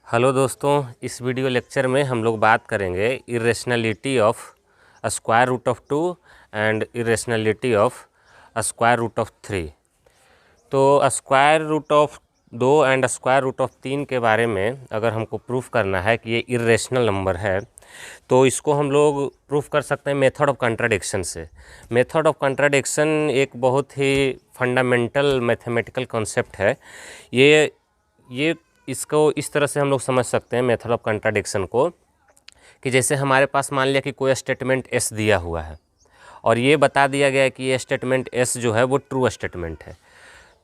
Hello दोस्तों, इस video lecture में हम लोग बात करेंगे irrationality of square root of 2 and irrationality of square root of 3। तो square root of 2 and square root of 3 के बारे में अगर हमको प्रूफ करना है कि ये इरेशनल नंबर है तो इसको हम लोग प्रूफ कर सकते हैं मेथड ऑफ कंट्राडिक्शन से। मेथड ऑफ कंट्राडिक्शन एक बहुत ही फंडामेंटल मैथमेटिकल कॉन्सेप्ट है। ये इसको इस तरह से हम लोग समझ सकते हैं मेथड ऑफ कंट्राडिक्शन को कि जैसे हमारे पास मान लिया कि कोई स्टेटमेंट एस दिया हुआ है और ये बता दिया गया है कि ये स्टेटमेंट एस जो है वो ट्रू स्टेटमेंट है।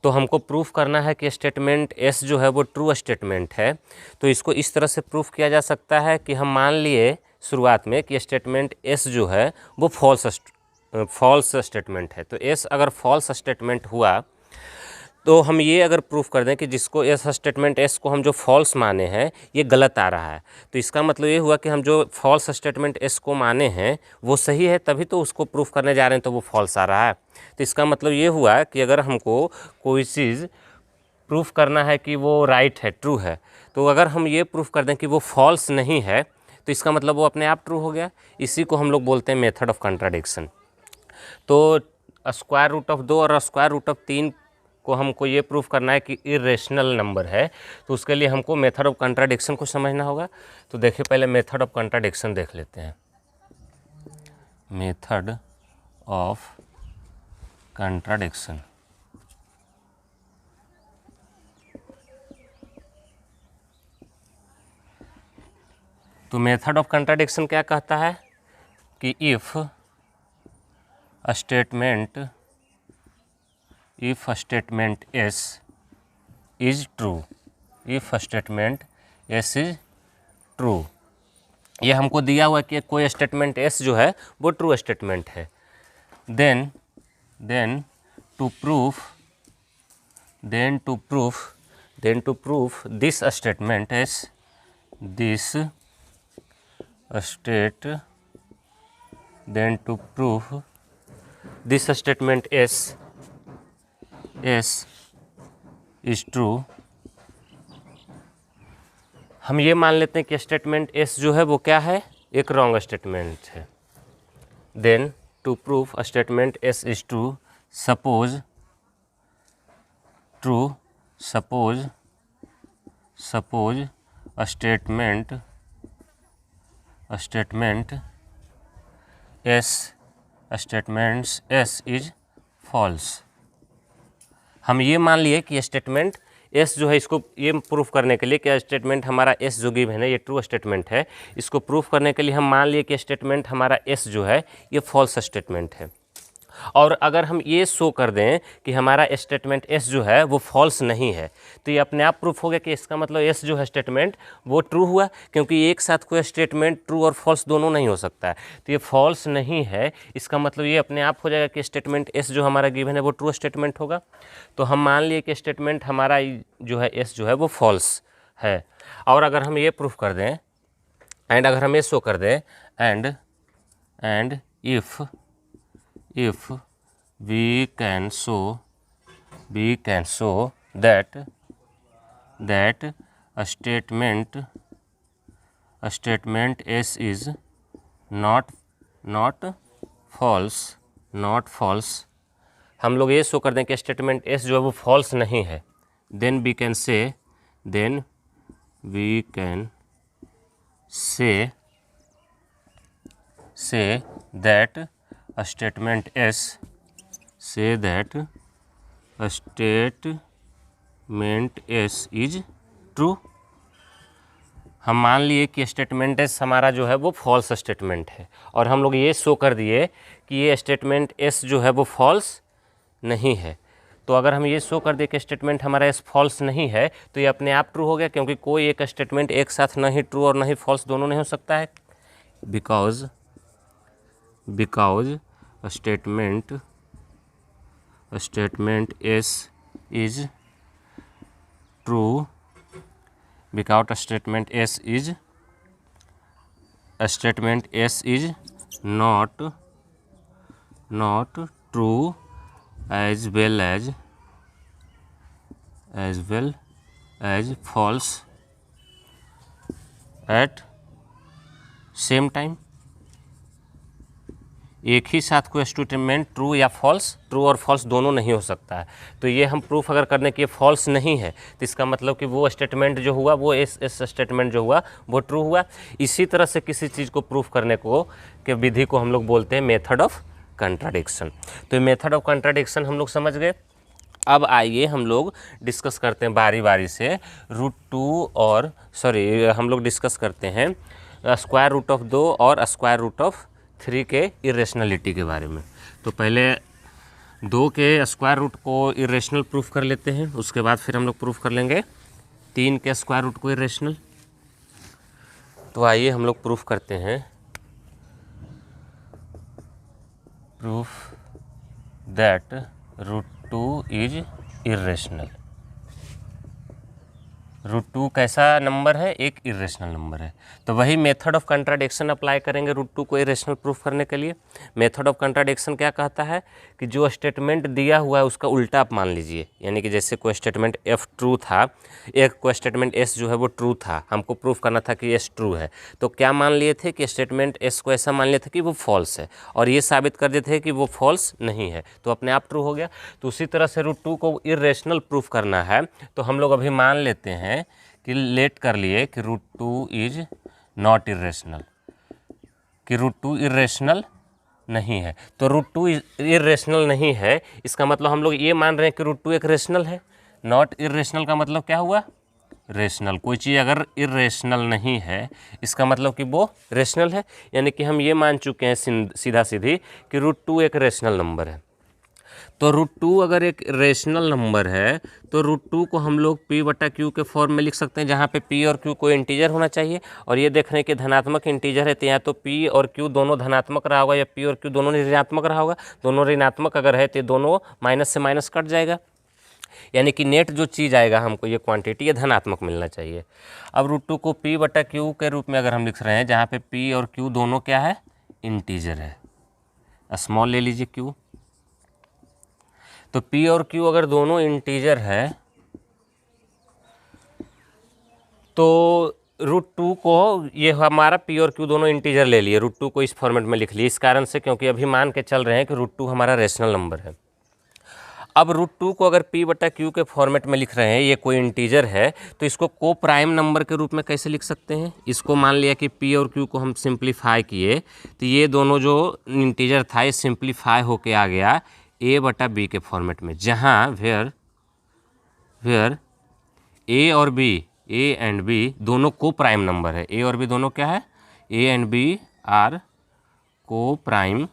तो हमको प्रूफ करना है कि स्टेटमेंट एस जो है वो ट्रू स्टेटमेंट है। तो इसको इस तरह से प्रूफ किया जा सकता है कि हम मान लिए शुरुआत में कि स्टेटमेंट एस जो है वो फॉल्स स्टेटमेंट है। तो एस अगर फॉल्स स्टेटमेंट हुआ तो हम ये अगर प्रूफ कर दें कि जिसको एस स्टेटमेंट एस को हम जो फॉल्स माने हैं ये गलत आ रहा है, तो इसका मतलब ये हुआ कि हम जो फॉल्स स्टेटमेंट एस को माने हैं वो सही है, तभी तो उसको प्रूफ करने जा रहे हैं तो वो फॉल्स आ रहा है। तो इसका मतलब ये हुआ कि अगर हमको कोई चीज़ प्रूफ करना है कि वो राइट है, ट्रू है, तो अगर हम ये प्रूफ कर दें कि वो फॉल्स नहीं है तो इसका मतलब वो अपने आप ट्रू हो गया। इसी को हम लोग बोलते हैं मेथड ऑफ कंट्राडिक्शन। तो स्क्वायर रूट ऑफ 2 और स्क्वायर रूट ऑफ 3 को हमको ये प्रूफ करना है कि इरेशनल नंबर है, तो उसके लिए हमको मेथड ऑफ कंट्राडिक्शन को समझना होगा। तो देखिए पहले मेथड ऑफ कंट्राडिक्शन देख लेते हैं। मेथड ऑफ कंट्राडिक्शन, तो मेथड ऑफ कंट्राडिक्शन क्या कहता है कि if statement S is true, if statement S is true, ये हमको दिया हुआ है कि कोई स्टेटमेंट S जो है वो ट्रू स्टेटमेंट है, then to proof this statement S is true. हम ये मान लेते हैं कि स्टेटमेंट एस जो है वो क्या है, एक रॉन्ग स्टेटमेंट है। Then to proof statement S is true, suppose statement S is false. हम ये मान लिए कि स्टेटमेंट एस जो है, इसको ये प्रूफ करने के लिए कि स्टेटमेंट हमारा एस जो गिवन है ये ट्रू स्टेटमेंट है, इसको प्रूफ करने के लिए हम मान लिए कि स्टेटमेंट हमारा एस जो है ये फॉल्स स्टेटमेंट है। और अगर हम ये शो कर दें कि हमारा स्टेटमेंट एस जो है वो फॉल्स नहीं है तो ये अपने आप प्रूफ हो गया कि इसका मतलब एस जो है स्टेटमेंट वो ट्रू हुआ, क्योंकि एक साथ कोई स्टेटमेंट ट्रू और फॉल्स दोनों नहीं हो सकता है। तो ये फॉल्स नहीं है, इसका मतलब ये अपने आप हो जाएगा कि स्टेटमेंट एस जो हमारा गिवन है वो ट्रू स्टेटमेंट होगा। तो हम मान लिए कि स्टेटमेंट हमारा जो है एस जो है वो फॉल्स है। और अगर हम ये प्रूफ कर दें अगर हम ये शो कर दें and if we can show that a statement S is not false, हम लोग ये शो कर दें कि स्टेटमेंट S जो है वो फॉल्स नहीं है, then we can say that a statement S is true। हम मान लिए कि स्टेटमेंट एस हमारा जो है वो फॉल्स स्टेटमेंट है और हम लोग ये शो कर दिए कि ये स्टेटमेंट एस जो है वो फॉल्स नहीं है। तो अगर हम ये शो कर दिए कि स्टेटमेंट हमारा एस फॉल्स नहीं है तो ये अपने आप ट्रू हो गया, क्योंकि कोई एक स्टेटमेंट एक साथ ना ही ट्रू और ना ही फॉल्स दोनों नहीं हो सकता है। Because statement S is true, because स्टेटमेंट S is not true as well as false, at same time, एक ही साथ कोई स्टेटमेंट ट्रू या फॉल्स, ट्रू और फॉल्स दोनों नहीं हो सकता है। तो ये हम प्रूफ अगर करने की फॉल्स नहीं है तो इसका मतलब कि वो स्टेटमेंट जो हुआ वो इस स्टेटमेंट जो हुआ वो ट्रू हुआ। इसी तरह से किसी चीज़ को प्रूफ करने को के विधि को हम लोग बोलते हैं मेथड ऑफ कंट्राडिक्शन। तो मेथड ऑफ कंट्राडिक्शन हम लोग समझ गए। अब आइए हम लोग डिस्कस करते हैं बारी बारी से हम लोग डिस्कस करते हैं स्क्वायर रूट ऑफ 2 और स्क्वायर रूट ऑफ 3 के इरेशनलिटी के बारे में। तो पहले 2 के स्क्वायर रूट को इरेशनल प्रूफ कर लेते हैं, उसके बाद फिर हम लोग प्रूफ कर लेंगे 3 के स्क्वायर रूट को इरेशनल। तो आइए हम लोग प्रूफ करते हैं, प्रूफ दैट √2 इज इरेशनल। √2 कैसा नंबर है? एक इरेशनल नंबर है। तो वही मेथड ऑफ कंट्राडिक्शन अप्लाई करेंगे √2 को इरेशनल प्रूफ करने के लिए। मेथड ऑफ कंट्राडिक्शन क्या कहता है कि जो स्टेटमेंट दिया हुआ है उसका उल्टा आप मान लीजिए। यानी कि जैसे कोई स्टेटमेंट F ट्रू था, एक कोई स्टेटमेंट S जो है वो ट्रू था, हमको प्रूफ करना था कि S ट्रू है, तो क्या मान लिए थे कि स्टेटमेंट S को ऐसा मान लिए थे कि वो फॉल्स है, और ये साबित कर देते थे कि वो फॉल्स नहीं है, तो अपने आप ट्रू हो गया। तो उसी तरह से √2 को इरेशनल प्रूफ करना है, तो हम लोग अभी मान लेते हैं कि लेट कर लिए कि √2 इज नॉट इरेशनल, कि √2 इरेशनल नहीं है। तो √2 इरेशनल नहीं है, इसका मतलब हम लोग ये मान रहे हैं कि √2 एक रेशनल है। नॉट इरेशनल का मतलब क्या हुआ? रेशनल। कोई चीज़ अगर इरेशनल नहीं है इसका मतलब कि वो रेशनल है, यानी कि हम ये मान चुके हैं सीधा सीधी कि √2 एक रेशनल नंबर है। तो √2 अगर एक रेशनल नंबर है तो √2 को हम लोग p/q के फॉर्म में लिख सकते हैं, जहाँ पे p और q कोई इंटीजर होना चाहिए। और ये देख रहे हैं कि धनात्मक इंटीजर है, तो या तो p और q दोनों धनात्मक रहा होगा या p और q दोनों ऋणात्मक रहा होगा। दोनों ऋणात्मक अगर है तो दोनों माइनस से माइनस कट जाएगा, यानी कि नेट जो चीज़ आएगा हमको ये क्वांटिटी ये धनात्मक मिलना चाहिए। अब √2 को p/q के रूप में अगर हम लिख रहे हैं, जहाँ पे p और q दोनों क्या है? इंटीजर है। स्मॉल ले लीजिए q। तो p और q अगर दोनों इंटीजर है तो √2 को, ये हमारा p और q दोनों इंटीजर ले लिए, √2 को इस फॉर्मेट में लिख लिए इस कारण से क्योंकि अभी मान के चल रहे हैं कि √2 हमारा रेशनल नंबर है। अब √2 को अगर p/q के फॉर्मेट में लिख रहे हैं, ये कोई इंटीजर है, तो इसको को प्राइम नंबर के रूप में कैसे लिख सकते हैं? इसको मान लिया कि p और q को हम सिंप्लीफाई किए तो ये दोनों जो इंटीजर था ये सिंप्लीफाई होके आ गया a/b के फॉर्मेट में, जहाँ वेयर a और b, a एंड b दोनों को प्राइम नंबर है। a और b दोनों क्या है? a and b are coprime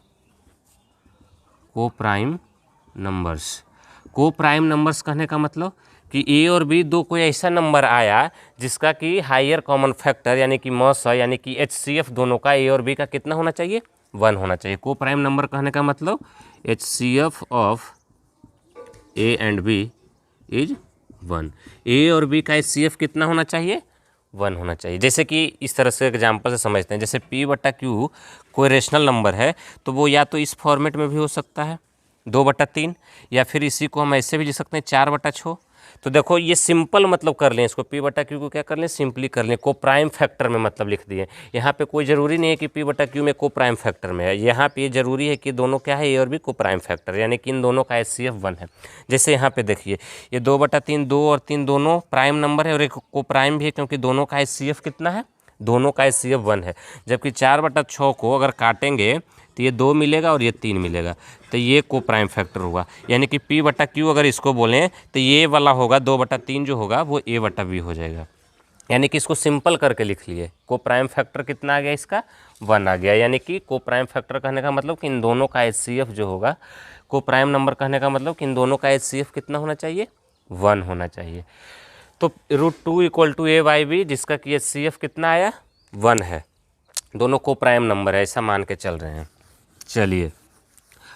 numbers. को प्राइम नंबर्स कहने का मतलब कि a और b दो कोई ऐसा नंबर आया जिसका कि हायर कॉमन फैक्टर यानी कि मॉस यानी कि HCF दोनों का a और b का कितना होना चाहिए? 1 होना चाहिए। को प्राइम नंबर कहने का मतलब HCF of a and b is 1। a और b का HCF कितना होना चाहिए? 1 होना चाहिए। जैसे कि इस तरह से एग्जांपल से समझते हैं, जैसे p/q कोई रेशनल नंबर है तो वो या तो इस फॉर्मेट में भी हो सकता है 2/3, या फिर इसी को हम ऐसे भी लिख सकते हैं 4/6। तो देखो ये सिंपल मतलब कर लें, इसको p/q को क्या कर लें? सिंपली कर लें, को प्राइम फैक्टर में मतलब लिख दिए। यहाँ पे कोई ज़रूरी नहीं है कि p/q में को प्राइम फैक्टर में है, यहाँ पे ये ज़रूरी है कि दोनों क्या है? a और b को प्राइम फैक्टर, यानी कि इन दोनों का HCF 1 है। जैसे यहाँ पे देखिए ये 2/3, 2 और 3 दोनों प्राइम नंबर है और एक को प्राइम भी है, क्योंकि दोनों का HCF कितना है? दोनों का HCF 1 है। जबकि 4/6 को अगर काटेंगे तो ये 2 मिलेगा और ये 3 मिलेगा, तो ये को प्राइम फैक्टर हुआ। यानी कि p/q अगर इसको बोलें तो ये वाला होगा 2/3 जो होगा वो a/b हो जाएगा। यानी कि इसको सिंपल करके लिख लिए, को प्राइम फैक्टर कितना आ गया? इसका 1 आ गया। यानी कि को प्राइम फैक्टर कहने का मतलब कि इन दोनों का HCF जो होगा, को प्राइम नंबर कहने का मतलब कि इन दोनों का HCF कितना होना चाहिए? 1 होना चाहिए। तो √2 = a/b जिसका कि HCF कितना आया? 1 है। दोनों को प्राइम नंबर है ऐसा मान के चल रहे हैं। चलिए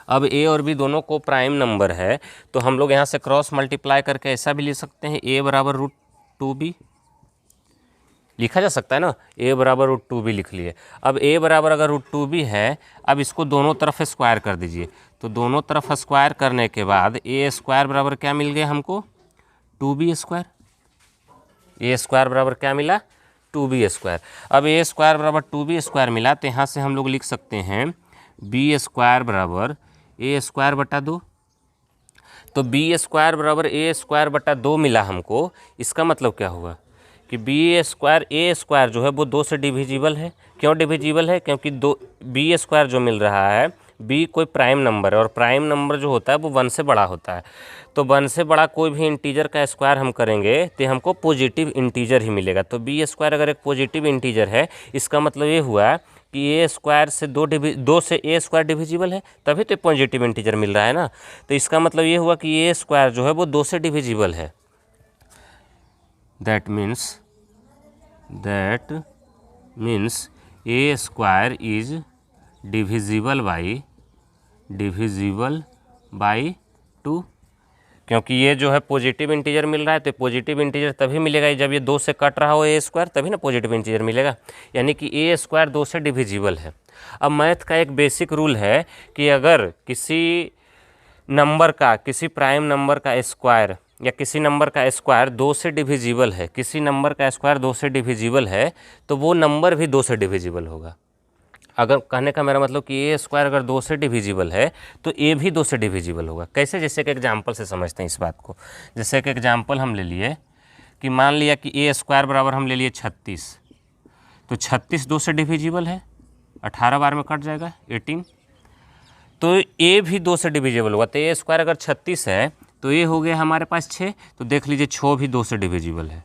अब a और b दोनों को प्राइम नंबर है तो हम लोग यहाँ से क्रॉस मल्टीप्लाई करके ऐसा भी लिख सकते हैं, a = √2b लिखा जा सकता है ना, a = √2b लिख लिए। अब a बराबर अगर √2b है, अब इसको दोनों तरफ स्क्वायर कर दीजिए। तो दोनों तरफ स्क्वायर करने के बाद a² बराबर क्या मिल गया हमको? 2b²। a² बराबर क्या मिला? 2b²। अब a² बराबर 2b² मिला तो यहाँ से हम लोग लिख सकते हैं b² बराबर a²/2। तो b² बराबर a²/2 मिला हमको। इसका मतलब क्या हुआ कि a² जो है वो 2 से डिविजिबल है। क्यों डिविजिबल है? क्योंकि b² जो मिल रहा है, b कोई प्राइम नंबर है और प्राइम नंबर जो होता है वो 1 से बड़ा होता है। तो 1 से बड़ा कोई भी इंटीजर का स्क्वायर हम करेंगे तो हमको पॉजिटिव इंटीजर ही मिलेगा। तो b² अगर एक पॉजिटिव इंटीजर है, इसका मतलब ये हुआ कि a² से 2 से a² डिविजिबल है, तभी तो पॉजिटिव इंटीजर मिल रहा है ना। तो इसका मतलब ये हुआ कि a² जो है वो 2 से डिविजिबल है। That means a² is divisible by 2। क्योंकि ये जो है पॉजिटिव इंटीजर मिल रहा है, तो पॉजिटिव इंटीजर तभी मिलेगा जब ये 2 से कट रहा हो a², तभी ना पॉजिटिव इंटीजर मिलेगा। यानी कि a² 2 से डिविजिबल है। अब मैथ का एक बेसिक रूल है कि अगर किसी नंबर का, किसी प्राइम नंबर का स्क्वायर या किसी नंबर का स्क्वायर 2 से डिविजिबल है, किसी नंबर का स्क्वायर 2 से डिविजिबल है, तो वो नंबर भी 2 से डिविजिबल होगा। अगर कहने का मेरा मतलब कि a² अगर 2 से डिविजिबल है तो a भी 2 से डिविजिबल होगा। कैसे? जैसे कि एग्जाम्पल से समझते हैं इस बात को। जैसे कि एग्जाम्पल हम ले लिए कि मान लिया कि a² बराबर हम ले लिए 36, तो 36 2 से डिविजिबल है, 18 बार में कट जाएगा 18। तो a भी 2 से डिविजिबल होगा। तो a² अगर 36 है तो a हो गया हमारे पास 6। तो देख लीजिए 6 भी 2 से डिविजिबल है,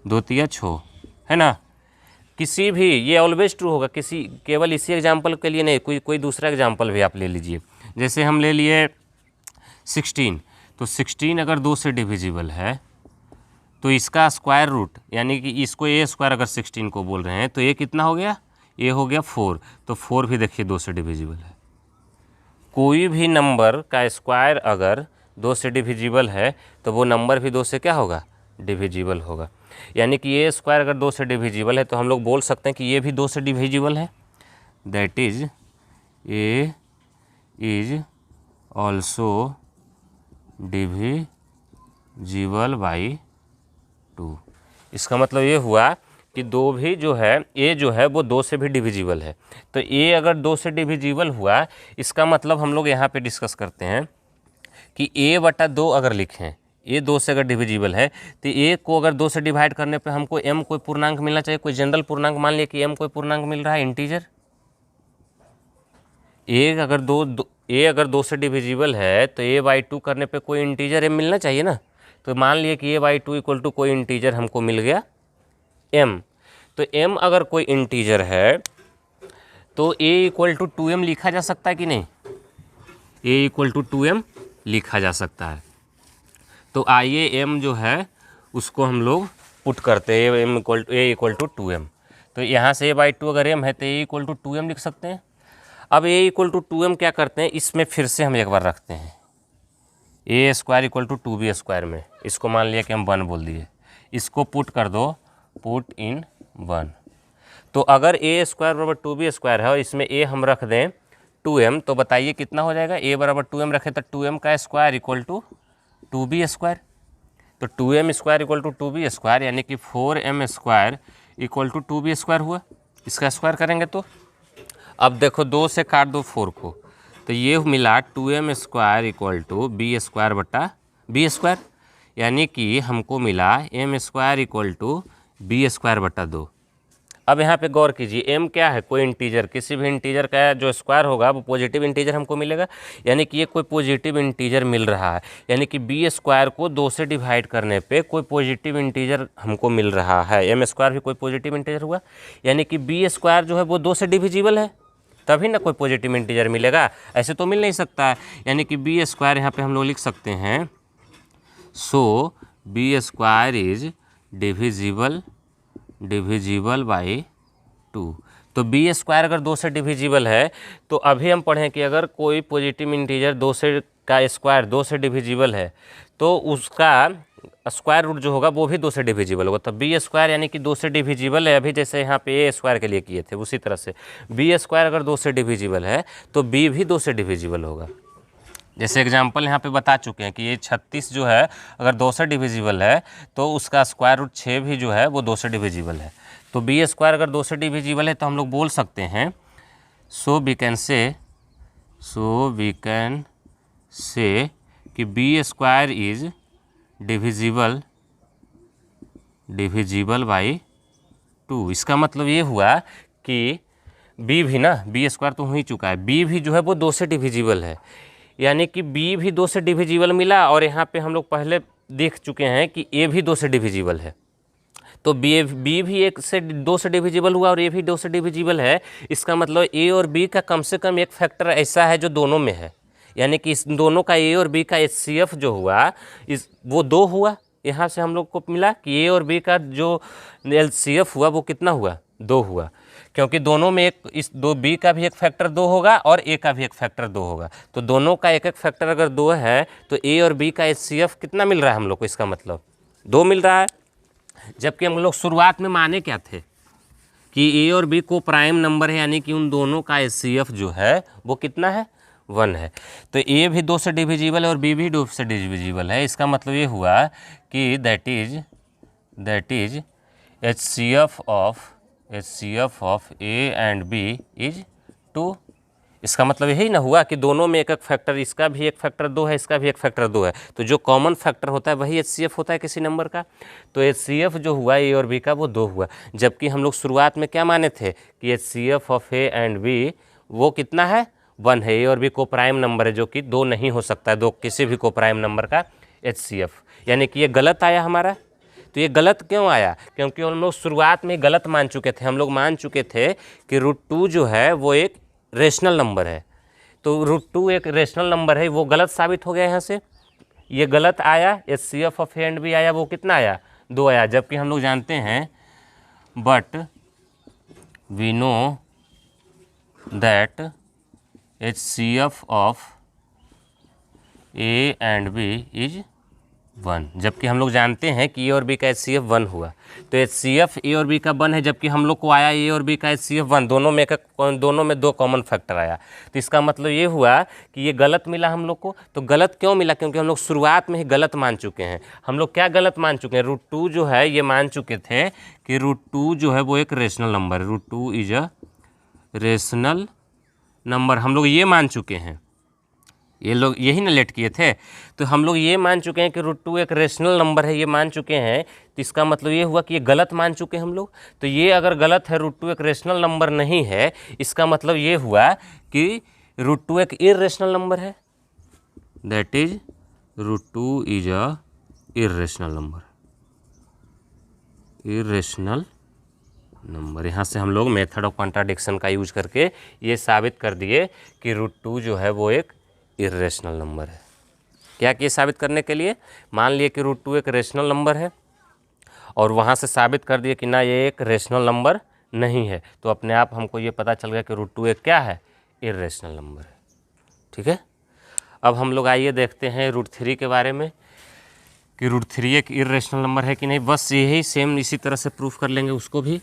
2 तिया 6 है ना। किसी भी, ये ऑलवेज ट्रू होगा, किसी केवल इसी एग्जाम्पल के लिए नहीं, कोई दूसरा एग्जाम्पल भी आप ले लीजिए। जैसे हम ले लिए 16, तो 16 अगर 2 से डिविजिबल है तो इसका स्क्वायर रूट, यानी कि इसको a² अगर 16 को बोल रहे हैं तो ये कितना हो गया? ये हो गया 4। तो 4 भी देखिए 2 से डिविजिबल है। कोई भी नंबर का स्क्वायर अगर 2 से डिविजिबल है तो वो नंबर भी 2 से क्या होगा? डिविजिबल होगा। यानी कि a² अगर 2 से डिविजिबल है तो हम लोग बोल सकते हैं कि ये भी 2 से डिविजिबल है। That is a is also divisible by 2। इसका मतलब ये हुआ कि 2 भी जो है, a जो है वो 2 से भी डिविजिबल है। तो a अगर 2 से डिविजिबल हुआ, इसका मतलब हम लोग यहाँ पे डिस्कस करते हैं कि a/2 अगर लिखें, a 2 से अगर डिविजिबल है तो a को अगर 2 से डिवाइड करने पे हमको m कोई पूर्णांक मिलना चाहिए, कोई जनरल पूर्णांक। मान लिया कि m कोई पूर्णांक मिल रहा है, इंटीजर। a अगर 2 से डिविजिबल है तो a/2 करने पे कोई इंटीजर m मिलना चाहिए ना। तो मान लिया कि a/2 इक्वल टू कोई इंटीजर हमको मिल गया m। तो m अगर कोई इंटीजर है तो a इक्वल टू 2m लिखा जा सकता है कि नहीं? a इक्वल टू 2m लिखा जा सकता है। तो आइए m जो है उसको हम लोग पुट करते हैं, a इक्वल टू 2m। तो यहाँ से a/2 अगर m है तो a इक्वल टू 2m लिख सकते हैं। अब a इक्वल टू 2m क्या करते हैं, इसमें फिर से हम एक बार रखते हैं a² इक्वल टू 2b² में। इसको मान लिया कि हम 1 बोल दिए, इसको पुट कर दो, पुट इन 1। तो अगर a² बराबर 2b² है और इसमें a हम रख दें 2m, तो बताइए कितना हो जाएगा? a बराबर 2m रखे तो 2m का स्क्वायर इक्वल टू 2b²। तो 2m² इक्वल टू 2b², यानी कि 4m² इक्वल टू 2b² हुआ। इसका स्क्वायर करेंगे तो अब देखो 2 से काट दो 4 को, तो ये मिला 2m² इक्वल टू b²/b², यानी कि हमको मिला m² इक्वल टू b²/2। अब यहाँ पे गौर कीजिए, m क्या है? कोई इंटीजर, किसी भी इंटीजर का जो स्क्वायर होगा वो पॉजिटिव इंटीजर हमको मिलेगा। यानी कि ये कोई पॉजिटिव इंटीजर मिल रहा है, यानी कि b² को 2 से डिवाइड करने पे कोई पॉजिटिव इंटीजर हमको मिल रहा है। m² भी कोई पॉजिटिव इंटीजर हुआ, यानी कि b² जो है वो 2 से डिविजिबल है, तभी ना कोई पॉजिटिव इंटीजर मिलेगा, ऐसे तो मिल नहीं सकता है। यानी कि b² यहाँ पे हम लोग लिख सकते हैं, सो b² इज डिविजिबल बाई 2। तो b² अगर 2 से डिविजिबल है तो अभी हम पढ़ें कि अगर कोई पॉजिटिव इंटीजर 2 से का स्क्वायर 2 से डिविजिबल है तो उसका स्क्वायर रूट जो होगा वो भी 2 से डिविजिबल होगा। तो b² यानी कि 2 से डिविजिबल है, अभी जैसे यहाँ पे a² के लिए किए थे उसी तरह से b² अगर 2 से डिविजिबल है तो b भी 2 से डिविजिबल होगा। जैसे एग्जाम्पल यहाँ पे बता चुके हैं कि ये 36 जो है अगर 2 से डिविजिबल है तो उसका स्क्वायर रूट 6 भी जो है वो 2 से डिविजिबल है। तो बी स्क्वायर अगर 2 से डिविजिबल है तो हम लोग बोल सकते हैं सो वी कैन से कि B square is divisible by 2। इसका मतलब ये हुआ कि बी भी ना, बी स्क्वायर तो हो ही चुका है, बी भी जो है वो 2 से डिविजिबल है, यानी कि बी भी 2 से डिविजिबल मिला। और यहाँ पे हम लोग पहले देख चुके हैं कि ए भी 2 से डिविजिबल है, तो बी भी 2 से डिविजिबल हुआ और ए भी 2 से डिविजिबल है। इसका मतलब ए और बी का कम से कम एक फैक्टर ऐसा है जो दोनों में है, यानी कि इस दोनों का ए और बी का HCF जो हुआ वो 2 हुआ। यहाँ से हम लोग को मिला कि ए और बी का जो LCF हुआ वो कितना हुआ, 2 हुआ, क्योंकि दोनों में इस बी का भी एक फैक्टर 2 होगा और ए का भी एक फैक्टर 2 होगा। तो दोनों का एक एक फैक्टर अगर 2 है तो ए और बी का HCF कितना मिल रहा है हम लोग को, इसका मतलब 2 मिल रहा है। जबकि हम लोग शुरुआत में माने क्या थे कि ए और बी को प्राइम नंबर है, यानी कि उन दोनों का HCF जो है वो कितना है, 1 है। तो ए भी 2 से डिविजिबल है और बी भी 2 से डिविजिबल है। इसका मतलब ये हुआ कि that is HCF of A and B is 2। इसका मतलब यही ना हुआ कि दोनों में एक एक फैक्टर, इसका भी एक फैक्टर 2 है, इसका भी एक फैक्टर 2 है, तो जो कॉमन फैक्टर होता है वही HCF होता है किसी नंबर का। तो HCF जो हुआ ए और बी का वो 2 हुआ। जबकि हम लोग शुरुआत में क्या माने थे कि HCF of A and B वो कितना है, 1 है। ए और बी को प्राइम नंबर है जो कि 2 नहीं हो सकता है, 2 किसी भी को प्राइम नंबर का HCF, यानी कि ये गलत आया हमारा। तो ये गलत क्यों आया, क्योंकि हम लोग शुरुआत में गलत मान चुके थे। हम लोग मान चुके थे कि √2 जो है वो एक रेशनल नंबर है, तो √2 एक रेशनल नंबर है, वो गलत साबित हो गया यहाँ से, ये गलत आया। HCF of A and B आया, वो कितना आया, 2 आया। जबकि हम लोग जानते हैं but we know that HCF of A and B is 1। जबकि हम लोग जानते हैं कि ए और बी का HCF 1 हुआ, तो HCF ए और बी का 1 है, जबकि हम लोग को आया ए और बी का HCF 1, दोनों में 2 कॉमन फैक्टर आया। तो इसका मतलब ये हुआ कि ये गलत मिला हम लोग को। तो गलत क्यों मिला, क्योंकि हम लोग शुरुआत में ही गलत मान चुके हैं। हम लोग क्या गलत मान चुके हैं, √2 जो है ये मान चुके थे कि √2 जो है वो एक रेशनल नंबर है, √2 इज अ रेशनल नंबर, हम लोग ये मान चुके हैं। ये लोग यही ना लेट किए थे, तो हम लोग ये मान चुके हैं कि √2 एक रेशनल नंबर है, ये मान चुके हैं। तो इसका मतलब ये हुआ कि ये गलत मान चुके हैं हम लोग। तो ये अगर गलत है, √2 एक रेशनल नंबर नहीं है, इसका मतलब ये हुआ कि √2 एक इर्रेशनल नंबर है, that is √2 is a irrational number. यहाँ से हम लोग मेथड ऑफ कॉन्ट्राडिक्शन का यूज करके ये साबित कर दिए कि √2 जो है वो एक इर्रेशनल नंबर है। क्या किए साबित करने के लिए, मान लिए कि √2 एक रेशनल नंबर है और वहाँ से साबित कर दिए कि ना ये एक रेशनल नंबर नहीं है, तो अपने आप हमको ये पता चल गया कि √2 एक क्या है, इर्रेशनल नंबर है। ठीक है, अब हम लोग आइए देखते हैं √3 के बारे में कि √3 एक इर्रेशनल नंबर है कि नहीं। बस यही सेम इसी तरह से प्रूफ कर लेंगे उसको भी,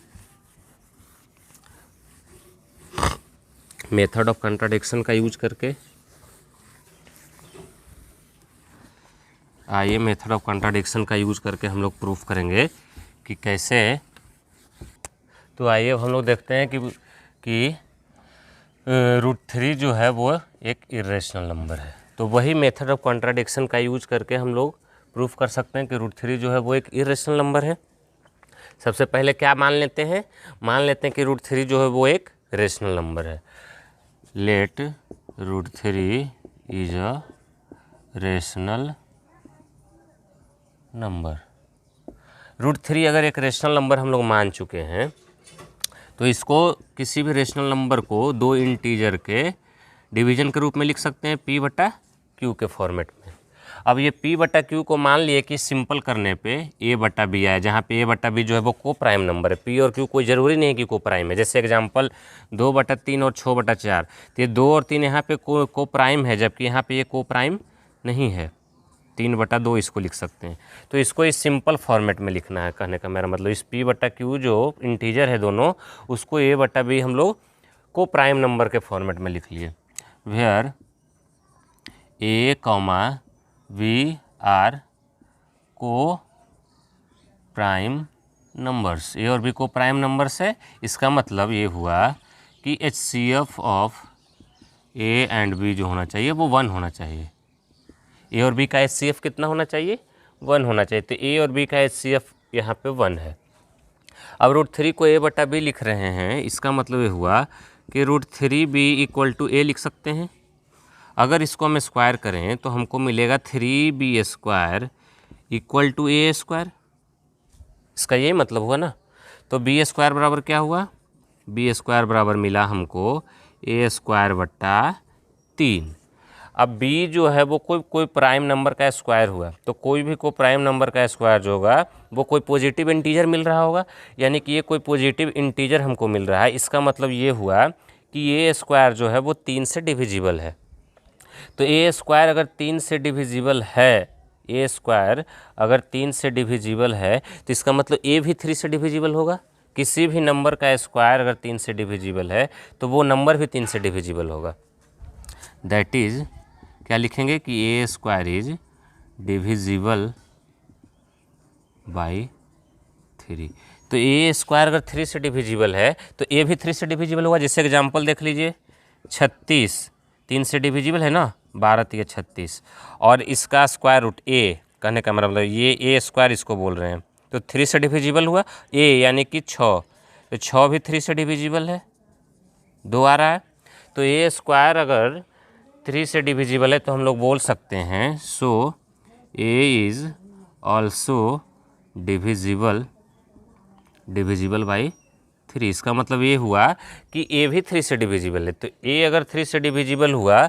मेथड ऑफ कॉन्ट्राडिक्शन का यूज करके। आइए मेथड ऑफ कॉन्ट्राडिक्शन का यूज करके हम लोग प्रूफ करेंगे कि कैसे। तो आइए हम लोग देखते हैं कि √3 जो है वो एक इर्रेशनल नंबर है। तो वही मेथड ऑफ कॉन्ट्राडिक्शन का यूज करके हम लोग प्रूफ कर सकते हैं कि √3 जो है वो एक इर्रेशनल नंबर है। सबसे पहले क्या मान लेते हैं, मान लेते हैं कि √3 जो है वो एक रेशनल नंबर है। Let √3 is a rational number. √3 अगर एक रेशनल नंबर हम लोग मान चुके हैं, तो इसको किसी भी रेशनल नंबर को 2 इंटीजर के डिवीजन के रूप में लिख सकते हैं, P/Q के फॉर्मेट में। अब ये P/Q को मान लिए कि सिंपल करने पे A/B आया, जहाँ पे A/B जो है वो को प्राइम नंबर है। P और Q कोई ज़रूरी नहीं है कि को प्राइम है। जैसे एग्जांपल 2/3 और 6/4, तो ये 2 और 3 यहाँ पे को प्राइम है, जबकि यहाँ पे ये को प्राइम नहीं है। 3/2 इसको लिख सकते हैं। तो इसको इस सिंपल फॉर्मेट में लिखना है, कहने का मेरा मतलब इस P/Q जो इंटीजर है दोनों, उसको A/B हम लोग को प्राइम नंबर के फॉर्मेट में लिख लिए। Where A comma B are coprime numbers, A और बी को प्राइम नंबर्स है। इसका मतलब ये हुआ कि HCF of A and B जो होना चाहिए वो 1 होना चाहिए। ए और बी का HCF कितना होना चाहिए? 1 होना चाहिए। तो ए और बी का HCF यहाँ पे 1 है। अब √3 को a बटा b लिख रहे हैं, इसका मतलब ये हुआ कि √3b इक्वल टू a लिख सकते हैं। अगर इसको हम स्क्वायर करें तो हमको मिलेगा 3b² इक्वल टू a²। इसका यही मतलब हुआ ना। तो b² बराबर क्या हुआ? b² बराबर मिला हमको a² बट्टा 3। अब b जो है वो कोई प्राइम नंबर का स्क्वायर हुआ, तो कोई भी कोई प्राइम नंबर का स्क्वायर जो होगा वो कोई पॉजिटिव इंटीजर मिल रहा होगा, यानी कि ये कोई पॉजिटिव इंटीजर हमको मिल रहा है। इसका मतलब ये हुआ कि a² जो है वो 3 से डिविजिबल है। तो a² अगर 3 से डिविजिबल है, a² अगर 3 से डिविजिबल है तो इसका मतलब a भी 3 से डिविजिबल होगा। किसी भी नंबर का स्क्वायर अगर 3 से डिविजिबल है तो वो नंबर भी 3 से डिविजिबल होगा। दैट इज़ क्या लिखेंगे कि a² इज डिविजिबल बाई 3। तो a² अगर 3 से डिविजिबल है तो a भी 3 से डिविजिबल होगा। जैसे एग्जांपल देख लीजिए, 36 3 से डिविजिबल है ना, 12 × 36, और इसका स्क्वायर रूट a, कहने का मतलब ये a² इसको बोल रहे हैं, तो 3 से डिविजिबल हुआ a यानी कि 6, तो 6 भी 3 से डिविजिबल है, 2 आ रहा है। तो a² अगर 3 से डिविजिबल है तो हम लोग बोल सकते हैं सो a is also divisible by 3। इसका मतलब ये हुआ कि a भी 3 से डिविजिबल है। तो a अगर 3 से डिविजिबल हुआ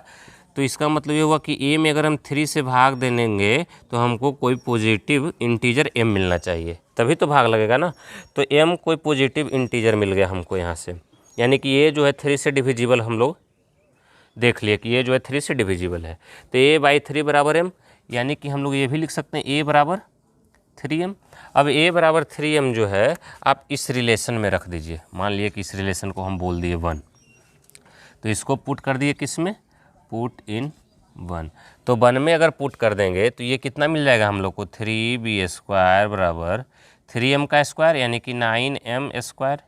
तो इसका मतलब ये हुआ कि a में अगर हम 3 से भाग दे देंगे तो हमको कोई पॉजिटिव इंटीजर m मिलना चाहिए, तभी तो भाग लगेगा ना। तो m कोई पॉजिटिव इंटीजर मिल गया हमको यहाँ से, यानी कि ये जो है 3 से डिविजिबल हम लोग देख लिए कि ये जो है 3 से डिविजिबल है। तो a/3 बराबर m, यानी कि हम लोग ये भी लिख सकते हैं a बराबर 3m। अब a बराबर 3m जो है आप इस रिलेशन में रख दीजिए। मान लिए कि इस रिलेशन को हम बोल दिए 1, तो इसको पुट कर दिए किस में? Put in 1। तो 1 में अगर पुट कर देंगे तो ये कितना मिल जाएगा हम लोग को? 3b² बराबर 3m का स्क्वायर यानी कि 9m²।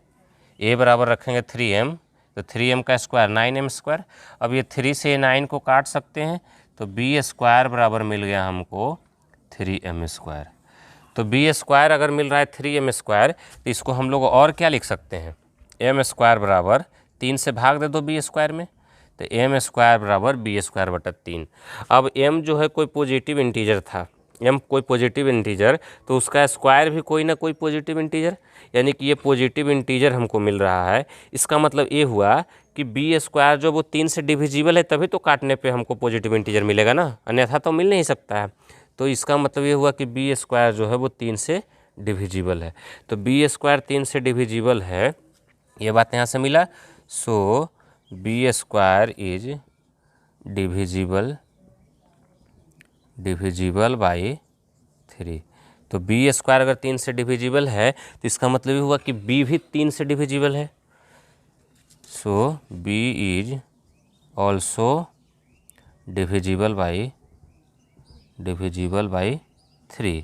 a बराबर रखेंगे 3m, तो 3m का स्क्वायर 9m²। अब ये 3 से 9 को काट सकते हैं, तो b² बराबर मिल गया हमको 3m²। तो b² अगर मिल रहा है 3m², तो इसको हम लोग और क्या लिख सकते हैं? m² बराबर 3 से भाग दे दो b² में, तो m² बराबर b² बटा 3। अब m जो है कोई पॉजिटिव इंटीजर था, m कोई पॉजिटिव इंटीजर, तो उसका स्क्वायर भी कोई ना कोई पॉजिटिव इंटीजर, यानी कि ये पॉजिटिव इंटीजर हमको मिल रहा है। इसका मतलब ये हुआ कि b² जो वो 3 से डिविजिबल है, तभी तो काटने पे हमको पॉजिटिव इंटीजर मिलेगा ना, अन्यथा तो मिल नहीं सकता है। तो इसका मतलब ये हुआ कि b² जो है वो 3 से डिविजिबल है। तो b² 3 से डिविजिबल है, ये बात यहाँ से मिला। सो b² इज डिविजिबल बाई 3। तो b² अगर 3 से डिविजिबल है तो इसका मतलब ये हुआ कि b भी 3 से डिविजिबल है। सो b is also divisible by 3,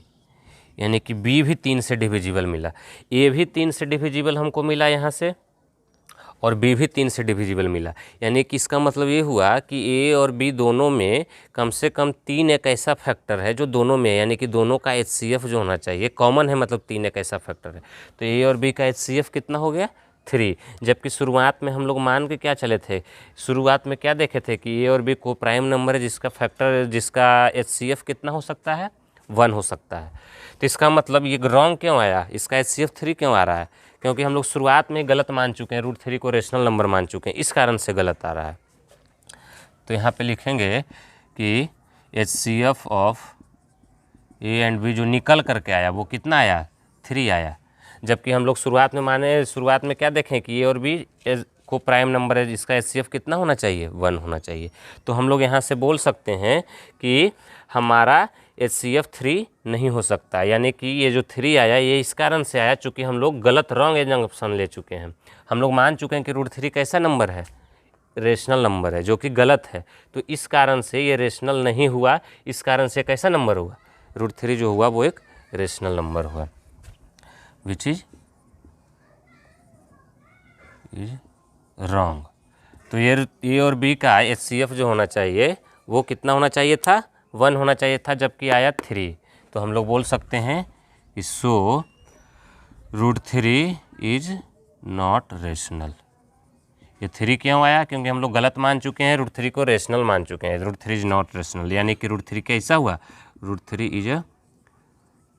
यानी कि b भी 3 से डिविजिबल मिला। a भी 3 से डिविजिबल हमको मिला यहाँ से, और b भी 3 से डिविजिबल मिला, यानी कि इसका मतलब ये हुआ कि a और b दोनों में कम से कम 3 एक ऐसा फैक्टर है जो दोनों में है, यानी कि दोनों का HCF जो होना चाहिए कॉमन है, मतलब 3 एक ऐसा फैक्टर है। तो a और b का HCF कितना हो गया? 3। जबकि शुरुआत में हम लोग मान के क्या चले थे? शुरुआत में क्या देखे थे कि a और b को प्राइम नंबर है जिसका HCF कितना हो सकता है? 1 हो सकता है। तो इसका मतलब ये रॉन्ग क्यों आया? इसका HCF 3 क्यों आ रहा है? क्योंकि हम लोग शुरुआत में गलत मान चुके हैं, √3 को रेशनल नंबर मान चुके हैं, इस कारण से गलत आ रहा है। तो यहाँ पे लिखेंगे कि HCF of A and B जो निकल करके आया वो कितना आया? 3 आया। जबकि हम लोग शुरुआत में क्या देखें कि A और B को प्राइम नंबर है जिसका HCF कितना होना चाहिए? 1 होना चाहिए। तो हम लोग यहाँ से बोल सकते हैं कि हमारा HCF 3 नहीं हो सकता, यानी कि ये जो 3 आया ये इस कारण से आया चूँकि हम लोग गलत रॉन्ग एजम्पशन ले चुके हैं। हम लोग मान चुके हैं कि √3 कैसा नंबर है? रेशनल नंबर है, जो कि गलत है। तो इस कारण से ये रेशनल नहीं हुआ, इस कारण से कैसा नंबर हुआ, √3 जो हुआ वो एक रेशनल नंबर हुआ, विच इज रॉन्ग। तो ये और बी का HCF जो होना चाहिए वो कितना होना चाहिए था, 1 होना चाहिए था, जबकि आया 3। तो हम लोग बोल सकते हैं कि सो √3 इज नॉट रेशनल। ये 3 क्यों आया, क्योंकि हम लोग गलत मान चुके हैं, √3 को रेशनल मान चुके हैं। √3 इज नॉट रेशनल, यानी कि √3 कैसा हुआ, √3 is a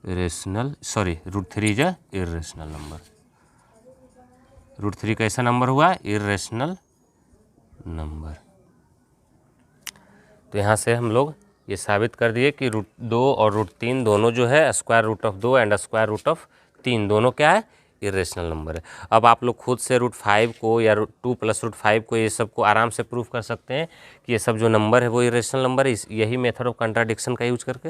rational, sorry √3 is a irrational number. √3 कैसा नंबर हुआ, इर्रेशनल नंबर। तो यहाँ से हम लोग ये साबित कर दिए कि √2 और √3 दोनों जो है square root of 2 and square root of 3 दोनों क्या है, इरेशनल नंबर है। अब आप लोग खुद से √5 को या 2 + √5 को ये सब को आराम से प्रूफ कर सकते हैं कि ये सब जो नंबर है वो इरेशनल नंबर है, यही मेथड ऑफ कंट्राडिक्शन का यूज करके।